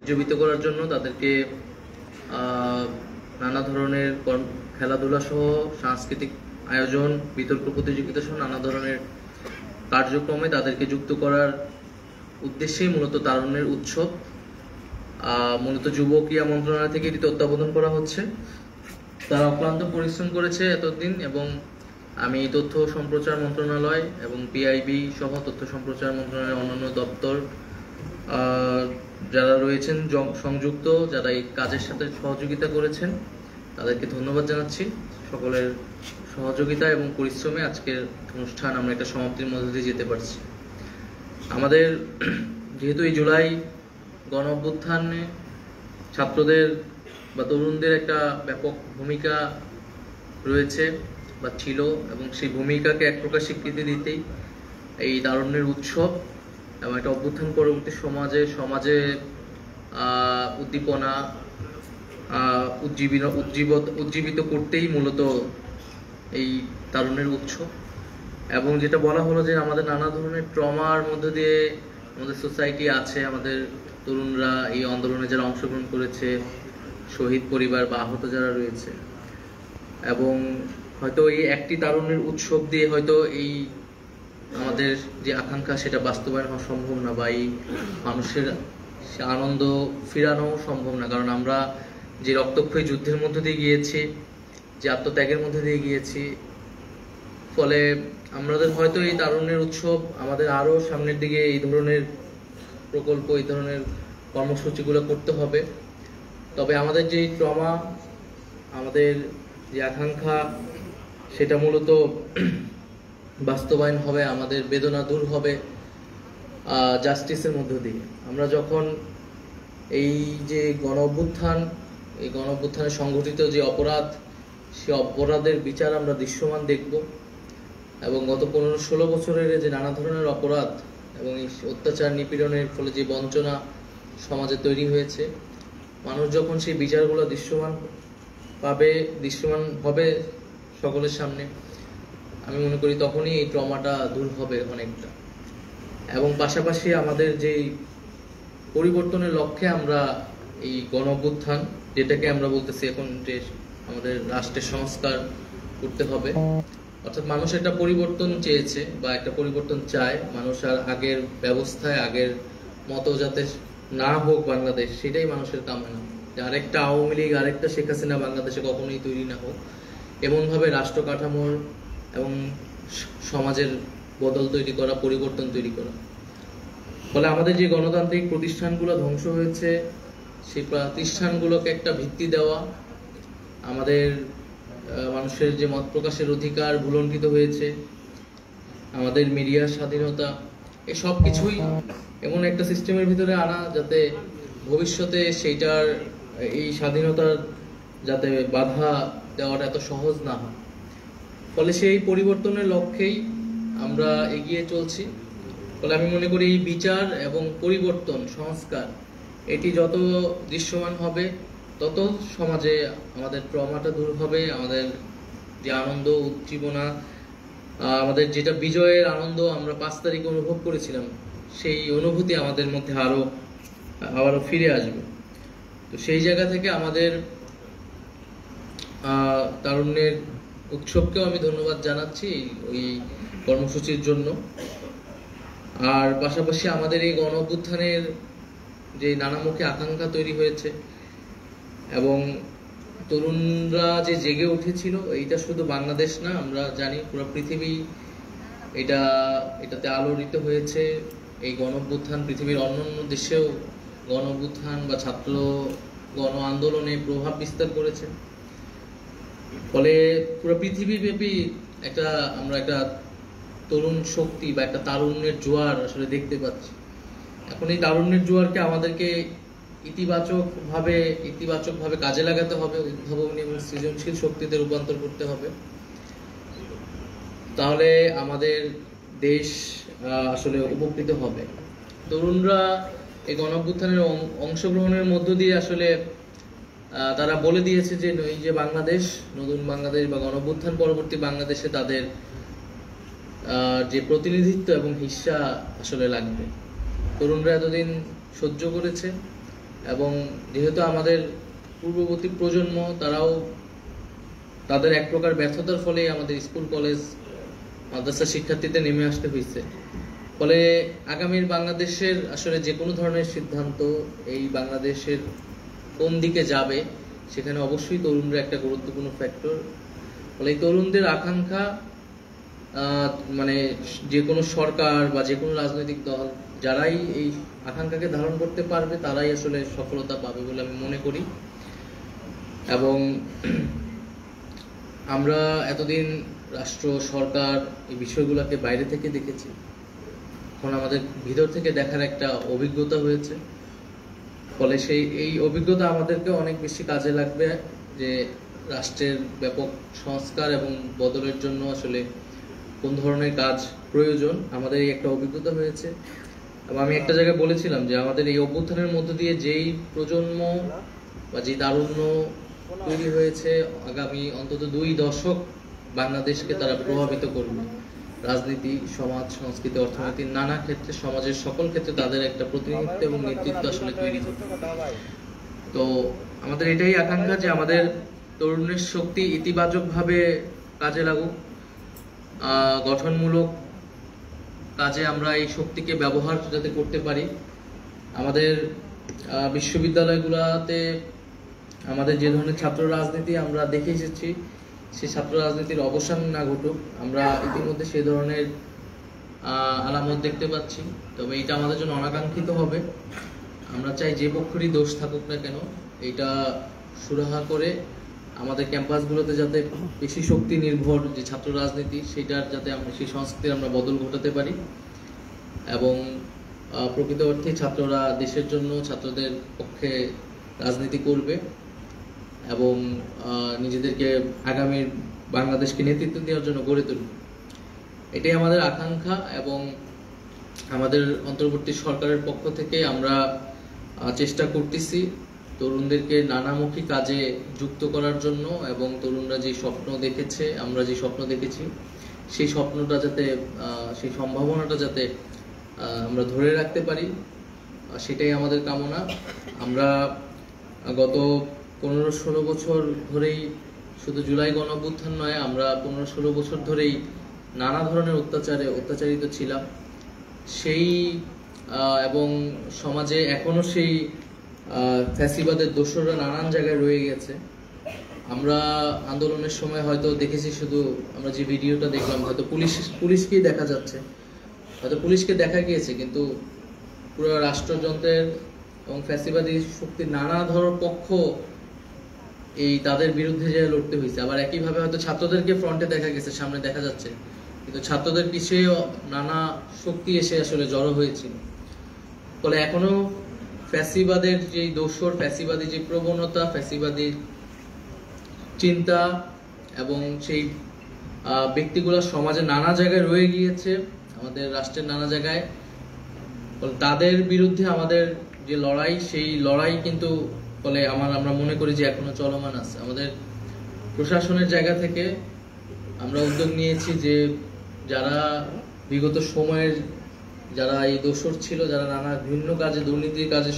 জীবিত করার জন্য তাদেরকে নানা ধরনের খেলাধুলা সহ সাংস্কৃতিক আয়োজন, বিতর্ক প্রতিযোগিতা সহ নানা ধরনের কার্যক্রমে তাদেরকে যুক্ত করার উদ্দেশ্যেই মূলত তারুণ্যের উৎসব মূলত যুব ক্রীড়া মন্ত্রণালয় থেকে এটি তত্ত্বাবধান করা হচ্ছে। তারা অক্লান্ত পরিশ্রম করেছে এতদিন, এবং আমি তথ্য সম্প্রচার মন্ত্রণালয় এবং পিআইবি সহ তথ্য সম্প্রচার মন্ত্রণালয়ের অন্যান্য দপ্তর যারা রয়েছেন সংযুক্ত, যারা এই কাজের সাথে সহযোগিতা করেছেন, তাদেরকে ধন্যবাদ জানাচ্ছি। সকলের সহযোগিতা এবং পরিশ্রমে আজকের অনুষ্ঠান আমরা একটা সমাপ্তির মধ্যে দিয়ে যেতে পারছি। আমাদের যেহেতু এই জুলাই গণ অভ্যুত্থানে ছাত্রদের বা তরুণদের একটা ব্যাপক ভূমিকা রয়েছে বা ছিল, এবং সেই ভূমিকাকে এক প্রকার স্বীকৃতি দিতেই এই তারুণ্যের উৎসব এবং একটা অভ্যুত্থান পরবর্তী সমাজে উদ্দীপনা উজ্জীবিত করতেই মূলত এই তারুণ্যের উৎসব। এবং যেটা বলা হলো যে আমাদের নানা ধরনের ট্রমার মধ্যে দিয়ে আমাদের সোসাইটি আছে, আমাদের তরুণরা এই আন্দোলনে যারা অংশগ্রহণ করেছে, শহীদ পরিবার বা আহত যারা রয়েছে, এবং হয়তো এই একটি তারুণ্যের উৎসব দিয়ে হয়তো এই আমাদের যে আকাঙ্ক্ষা সেটা বাস্তবায়ন হওয়া সম্ভব না, বা এই মানুষের আনন্দ ফিরানো সম্ভব না। কারণ আমরা যে রক্তক্ষয়ী যুদ্ধের মধ্যে দিয়ে গিয়েছি, যে আত্মত্যাগের মধ্যে দিয়ে গিয়েছি, ফলে আমাদের হয়তো এই তারুণ্যের উৎসব আমাদের আরো সামনের দিকে এই ধরনের প্রকল্প, এই ধরনের কর্মসূচিগুলো করতে হবে। তবে আমাদের যে ট্রমা, আমাদের যে আকাঙ্ক্ষা, সেটা মূলত বাস্তবায়ন হবে, আমাদের বেদনা দূর হবে জাস্টিসের মধ্য দিয়ে। আমরা যখন এই যে গণ অভ্যুত্থান, এই গণ অভ্যুত্থানে সংঘটিত যে অপরাধ, সে অপরাধের বিচার আমরা দৃশ্যমান দেখব, এবং গত 15-16 বছরের যে নানা ধরনের অপরাধ এবং এই অত্যাচার নিপীড়নের ফলে যে বঞ্চনা সমাজে তৈরি হয়েছে, মানুষ যখন সেই বিচারগুলো দৃশ্যমান হবে সকলের সামনে, আমি মনে করি তখনই এই ট্রমাটা দূর হবে অনেকটা। এবং পাশাপাশি আমাদের যেই পরিবর্তনের লক্ষ্যে আমরা এই গণ অভ্যুত্থান, যেটাকে আমরা বলতেছি এখন যে আমাদের রাষ্ট্রের সংস্কার করতে হবে, অর্থাৎ মানুষ একটা পরিবর্তন চেয়েছে বা একটা পরিবর্তন চায়। মানুষ আর আগের ব্যবস্থায়, আগের মতো যাতে না হোক বাংলাদেশ, সেটাই মানুষের কামনা। যে আরেকটা আওয়ামী লীগ, আরেকটা শেখ হাসিনা বাংলাদেশে কখনোই তৈরি না হোক, এমনভাবে রাষ্ট্র কাঠামোর এবং সমাজের বদল তৈরি করা, পরিবর্তন তৈরি করা। ফলে আমাদের যে গণতান্ত্রিক প্রতিষ্ঠানগুলো ধ্বংস হয়েছে, সেই প্রতিষ্ঠানগুলোকে একটা ভিত্তি দেওয়া, আমাদের মানুষের যে মত প্রকাশের অধিকার ভুলণ্ঠিত হয়েছে, আমাদের মিডিয়ার স্বাধীনতা, এই সব কিছুই এমন একটা সিস্টেমের ভিতরে আনা যাতে ভবিষ্যতে সেইটার এই স্বাধীনতার যাতে বাধা দেওয়াটা এত সহজ না হয়। ফলে সেই পরিবর্তনের লক্ষ্যেই আমরা এগিয়ে চলছি। ফলে আমি মনে করি এই বিচার এবং পরিবর্তন, সংস্কার, এটি যত দৃশ্যমান হবে তত সমাজে আমাদের ট্রমাটা দূর হবে, আমাদের যে আনন্দ উজ্জীবনা, আমাদের যেটা বিজয়ের আনন্দ আমরা 5 তারিখে অনুভব করেছিলাম, সেই অনুভূতি আমাদের মধ্যে আবারও ফিরে আসবে। তো সেই জায়গা থেকে আমাদের তারুণ্যের উৎসবকেও আমি ধন্যবাদ জানাচ্ছি ওই কর্মসূচির জন্য। আর পাশাপাশি আমাদের এই গণ অভ্যুত্থানের যে নানামুখী আকাঙ্ক্ষা তৈরি হয়েছে এবং তরুণরা যে জেগে উঠেছিল, এইটা শুধু বাংলাদেশ না, আমরা জানি পুরো পৃথিবী এটাতে আলোড়িত হয়েছে। এই গণ অভ্যুত্থান পৃথিবীর অন্যান্য দেশেও গণ অভ্যুত্থান বা ছাত্র গণ আন্দোলনে প্রভাব বিস্তার করেছে। ফলে পুরো পৃথিবীব্যাপী আমরা একটা তরুণ শক্তি বা একটা তারুণ্যের জোয়ার আসলে দেখতে পাচ্ছি। এখন এই তারুণ্যের জোয়ারকে আমাদেরকে ইতিবাচকভাবে কাজে লাগাতে হবে, উদ্ভাবনী এবং সৃজনশীল শক্তিতে রূপান্তর করতে হবে। তাহলে আমাদের দেশ আসলে উপকৃত হবে। তরুণরা এই গণ অভ্যুত্থানের অংশগ্রহণের মধ্য দিয়ে আসলে তারা বলে দিয়েছে যে এই যে বাংলাদেশ, নতুন বাংলাদেশ বা গণ অভ্যুত্থান পরবর্তী বাংলাদেশে তাদের যে প্রতিনিধিত্ব এবং হিস্সা আসলে লাগবে। তরুণরা এতদিন সহ্য করেছে, এবং যেহেতু আমাদের পূর্ববর্তী প্রজন্ম তারাও তাদের এক প্রকার ব্যর্থতার ফলে আমাদের স্কুল কলেজ মাদ্রাসা শিক্ষার্থীদের নেমে আসতে হয়েছে। ফলে আগামীর বাংলাদেশের আসলে যে কোনো ধরনের সিদ্ধান্ত এই বাংলাদেশের কোন দিকে যাবে সেখানে অবশ্যই তরুণরা একটা গুরুত্বপূর্ণ ফ্যাক্টর। ফলে এই তরুণদের আকাঙ্ক্ষা মানে যে কোনো সরকার বা যে কোনো রাজনৈতিক দল যারাই এই আকাঙ্ক্ষাকে ধারণ করতে পারবে তারাই আসলে সফলতা পাবে বলে আমি মনে করি। এবং আমরা এতদিন রাষ্ট্র সরকার এই বিষয়গুলোকে বাইরে থেকে দেখেছি, এখন আমাদের ভিতর থেকে দেখার একটা অভিজ্ঞতা হয়েছে। ফলে এই অভিজ্ঞতা আমাদেরকে অনেক বেশি কাজে লাগবে যে রাষ্ট্রের ব্যাপক সংস্কার এবং বদলের জন্য আসলে কোন ধরনের কাজ প্রয়োজন, আমাদের এই একটা অভিজ্ঞতা হয়েছে। এবং আমি একটা জায়গায় বলেছিলাম যে আমাদের এই অভ্যুত্থানের মধ্য দিয়ে যেই প্রজন্ম বা যে তারুণ্য তৈরি হয়েছে, আগামী অন্তত 2 দশক বাংলাদেশকে তারা প্রভাবিত করবে। রাজনীতি, সমাজ, সংস্কৃতি, অর্থনীতির নানা ক্ষেত্রে, সমাজের সকল ক্ষেত্রে তাদের একটা প্রতিনিধিত্ব এবং নেতৃত্ব আসলে তৈরি হবে। তো আমাদের এটাই আকাঙ্ক্ষা যে আমাদের তরুণের শক্তি ইতিবাচকভাবে কাজে লাগুক, গঠনমূলক কাজে আমরা এই শক্তিকে ব্যবহার যাতে করতে পারি। আমাদের বিশ্ববিদ্যালয়গুলোতে আমাদের যে ধরনের ছাত্র রাজনীতি আমরা দেখে এসেছি, সেই ছাত্র রাজনীতির অবসান না ঘটুক। আমরা ইতিমধ্যে সেই ধরনের আলামত দেখতে পাচ্ছি, তবে এটা আমাদের জন্য অনাকাঙ্ক্ষিত হবে। আমরা চাই যে পক্ষেরই দোষ থাকুক না কেন, এটা সুরাহা করে আমাদের ক্যাম্পাসগুলোতে যাতে বেশি শক্তি নির্ভর যে ছাত্র রাজনীতি, সেটার যাতে আমরা সেই সংস্কৃতির আমরা বদল ঘটাতে পারি এবং প্রকৃত অর্থে ছাত্ররা দেশের জন্য, ছাত্রদের পক্ষে রাজনীতি করবে এবং নিজেদেরকে আগামীর বাংলাদেশকে নেতৃত্ব দেওয়ার জন্য গড়ে তুলবে। এটাই আমাদের আকাঙ্ক্ষা এবং আমাদের অন্তর্বর্তী সরকারের পক্ষ থেকে আমরা চেষ্টা করতেছি তরুণদেরকে নানামুখী কাজে যুক্ত করার জন্য এবং তরুণরা যে স্বপ্ন দেখেছে, আমরা যে স্বপ্ন দেখেছি, সেই স্বপ্নটা যাতে, সেই সম্ভাবনাটা যাতে আমরা ধরে রাখতে পারি, সেটাই আমাদের কামনা। আমরা গত 15-16 বছর ধরেই, শুধু জুলাই গণঅভ্যুত্থান নয়, আমরা 15-16 বছর ধরেই নানা ধরনের অত্যাচারিত ছিলাম। সেই এবং সমাজে এখনো সেই ফ্যাসিবাদের দোসররা নানান জায়গায় রয়ে গেছে। আমরা আন্দোলনের সময় হয়তো দেখেছি, শুধু আমরা যে ভিডিওটা দেখলাম, হয়তো পুলিশকেই দেখা যাচ্ছে, হয়তো পুলিশকে দেখা গিয়েছে, কিন্তু পুরো রাষ্ট্রযন্ত্রের এবং ফ্যাসিবাদী শক্তির নানা ধরনের পক্ষ এই তাদের বিরুদ্ধে যে লড়তে হয়েছে। আবার একইভাবে হয়তো ছাত্রদেরকে ফ্রন্টে দেখা গেছে, সামনে দেখা যাচ্ছে, কিন্তু ছাত্রদের পিছিয়েও নানা শক্তি এসে আসলে জড়ো হয়েছিল। ফলে এখনো ফ্যাসিবাদের যে দোসর, ফ্যাসিবাদী যে প্রবণতা, ফ্যাসিবাদী চিন্তা এবং সেই ব্যক্তিগুলো সমাজে নানা জায়গায় রয়ে গিয়েছে, আমাদের রাষ্ট্রের নানা জায়গায়। তাদের বিরুদ্ধে আমাদের যে লড়াই, সেই লড়াই কিন্তু ফলে আমরা মনে করি যে এখনো চলমান আছে। আমাদের প্রশাসনের জায়গা থেকে আমরা উদ্যোগ নিয়েছি যে যারা বিগত সময়ের যারা এই দোষর ছিল, যারা নানা ভিন্ন কাজে, দুর্নীতির কাজে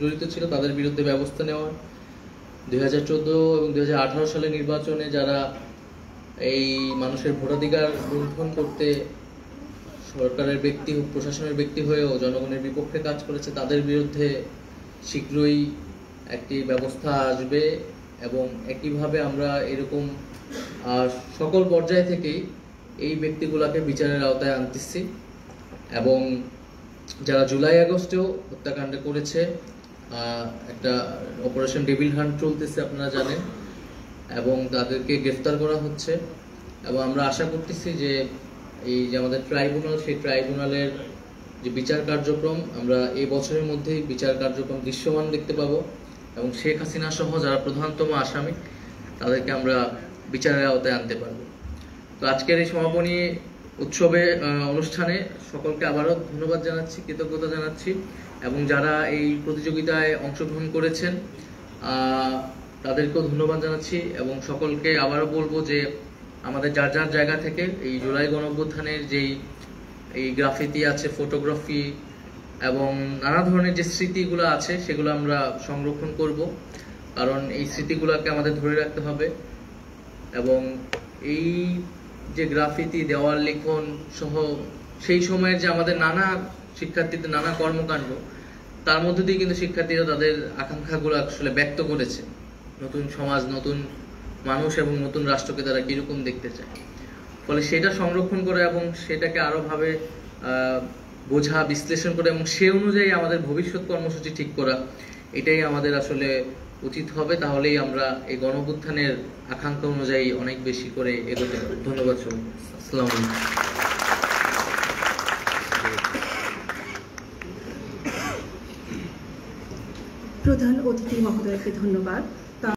জড়িত ছিল, তাদের বিরুদ্ধে ব্যবস্থা নেওয়া। 2014 এবং 2018 সালের নির্বাচনে যারা এই মানুষের ভোটাধিকার লুণ্ঠন করতে সরকারের ব্যক্তি, প্রশাসনের ব্যক্তি হয়েও জনগণের বিপক্ষে কাজ করেছে, তাদের বিরুদ্ধে শীঘ্রই একটি ব্যবস্থা আসবে। এবং একইভাবে আমরা এরকম সকল পর্যায় থেকেই এই ব্যক্তিগুলোকে বিচারের আওতায় আনতেছি। এবং যারা জুলাই আগস্টেও হত্যাকাণ্ড করেছে, একটা অপারেশন ডেভিল হান্ট চলতেছে আপনারা জানেন, এবং তাদেরকে গ্রেফতার করা হচ্ছে। এবং আমরা আশা করতেছি যে এই যে আমাদের ট্রাইব্যুনাল, সেই ট্রাইব্যুনালের যে বিচার কার্যক্রম, আমরা এই বছরের মধ্যেই বিচার কার্যক্রম দৃশ্যমান দেখতে পাবো এবং শেখ হাসিনা সহ যারা প্রধানতম আসামি, তাদেরকে আমরা বিচারের আওতায় আনতে পারবো। তো আজকের এই সমাপনী উৎসবে অনুষ্ঠানে সকলকে আবারও ধন্যবাদ জানাচ্ছি, কৃতজ্ঞতা জানাচ্ছি এবং যারা এই প্রতিযোগিতায় অংশগ্রহণ করেছেন তাদেরকেও ধন্যবাদ জানাচ্ছি। এবং সকলকে আবারও বলবো যে আমাদের যার যার জায়গা থেকে এই জুলাই গণঅভ্যুত্থানের যেই এই গ্রাফিতি আছে, ফটোগ্রাফি এবং নানা ধরনের যে স্মৃতিগুলো আছে সেগুলো আমরা সংরক্ষণ করব, কারণ এই স্মৃতিগুলোকে আমাদের ধরে রাখতে হবে। এবং এই যে গ্রাফিতি, দেওয়াল লিখন সহ সেই সময়ের যে আমাদের নানা শিক্ষার্থীদের নানা কর্মকাণ্ড, তার মধ্যে দিয়ে কিন্তু শিক্ষার্থীরা তাদের আকাঙ্ক্ষাগুলো আসলে ব্যক্ত করেছে, নতুন সমাজ, নতুন মানুষ এবং নতুন রাষ্ট্রকে তারা কিরকম দেখতে চায়। ফলে সেটা সংরক্ষণ করা এবং সেটাকে আরো ভাবে বোঝা, বিশ্লেষণ করে এবং সে অনুযায়ী আমাদের ভবিষ্যৎ কর্মসূচি ঠিক করা, এটাই আমাদের আসলে উচিত হবে। তাহলেই আমরা এই গণঅভ্যুত্থানের আকাঙ্ক্ষা অনুযায়ী অনেক বেশি করে এগোতে পারব। ধন্যবাদ সবাই। আসসালামু আলাইকুম। প্রধান অতিথি মহোদয়কে ধন্যবাদ।